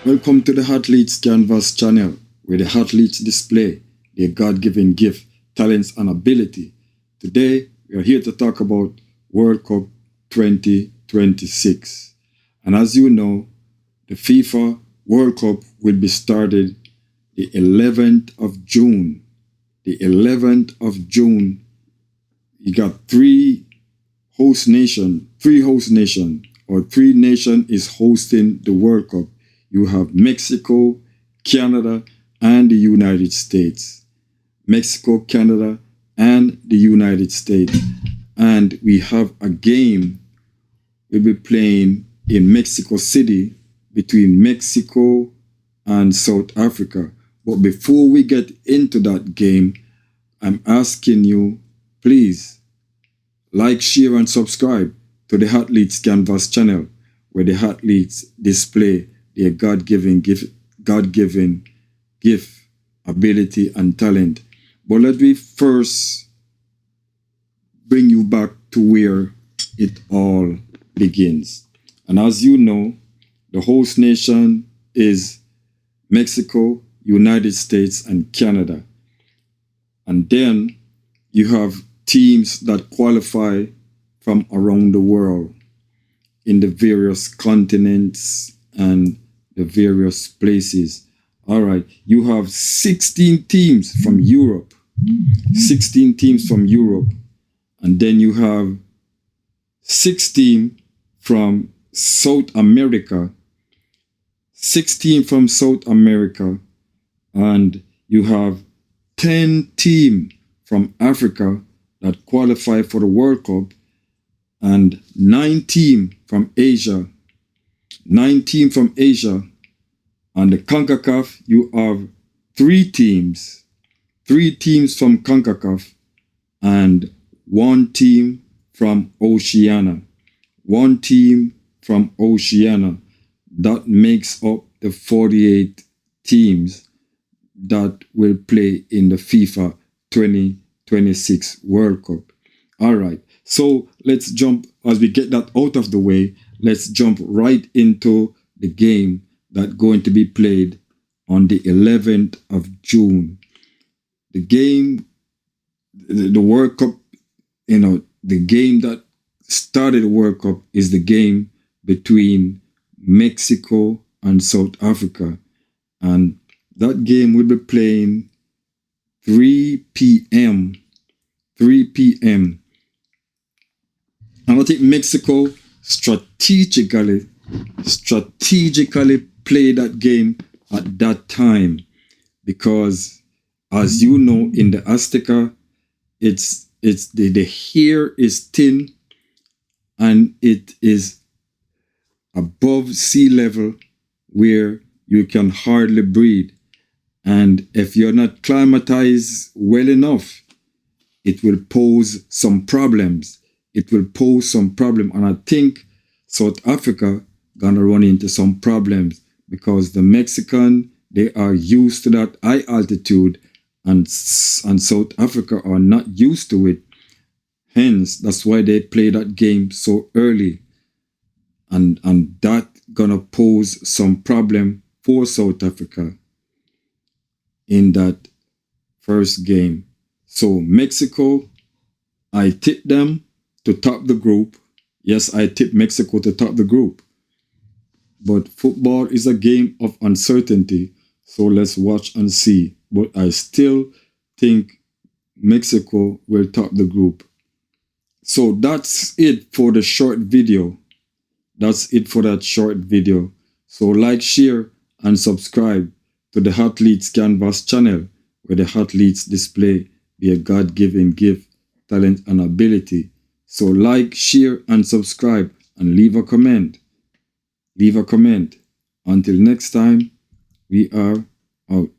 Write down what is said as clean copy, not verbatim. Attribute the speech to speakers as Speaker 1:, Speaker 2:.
Speaker 1: Welcome to the Athletes Canvas channel, where the athletes display their God-given gift, talents, and ability. Today, we are here to talk about World Cup 2026. And as you know, the FIFA World Cup will be started the 11th of June. The 11th of June, you got three host nation, or three nation is hosting the World Cup. You have Mexico, Canada, and the United States. Mexico, Canada, and the United States. And we have a game we'll be playing in Mexico City between Mexico and South Africa. But before we get into that game, I'm asking you, please, like, share, and subscribe to the Athletes Canvas channel, where the athletes display their God-given gift, ability, and talent. But let me first bring you back to where it all begins. And as you know, the host nation is Mexico, United States, and Canada. And then you have teams that qualify from around the world in the various continents and the various places. All right, you have 16 teams from Europe, 16 teams from Europe, and then you have 16 from South America, 16 from South America, and you have 10 teams from Africa that qualify for the World Cup, and 9 teams from Asia. 9 teams from Asia. And the CONCACAF, you have 3 teams. 3 teams from CONCACAF and 1 team from Oceania. 1 team from Oceania. That makes up the 48 teams that will play in the FIFA 2026 World Cup. All right. So let's jump, as we get that out of the way, let's jump right into the game that's going to be played on the 11th of June. The game, the World Cup, the game that started the World Cup is the game between Mexico and South Africa. And that game will be playing 3 p.m. 3 p.m. And I think Mexico strategically played that game at that time, because as you know, in the Azteca, it's the hair is thin and it is above sea level where you can hardly breathe. And if you're not climatized well enough, it will pose some problems. And I think South Africa gonna run into some problems, because the Mexican, they are used to that high altitude, and South Africa are not used to it. Hence, that's why they play that game so early. And that gonna pose some problem for South Africa in that first game. So Mexico, I tip them to top the group. Yes, I tip Mexico to top the group. But football is a game of uncertainty, so let's watch and see. But I still think Mexico will top the group. So that's it for the short video. That's it for that short video. So like, share, and subscribe to the Athletes Canvas channel, where the athletes display their God-given gift, talent, and ability. So like, share, and subscribe, and leave a comment. Leave a comment. Until next time, we are out.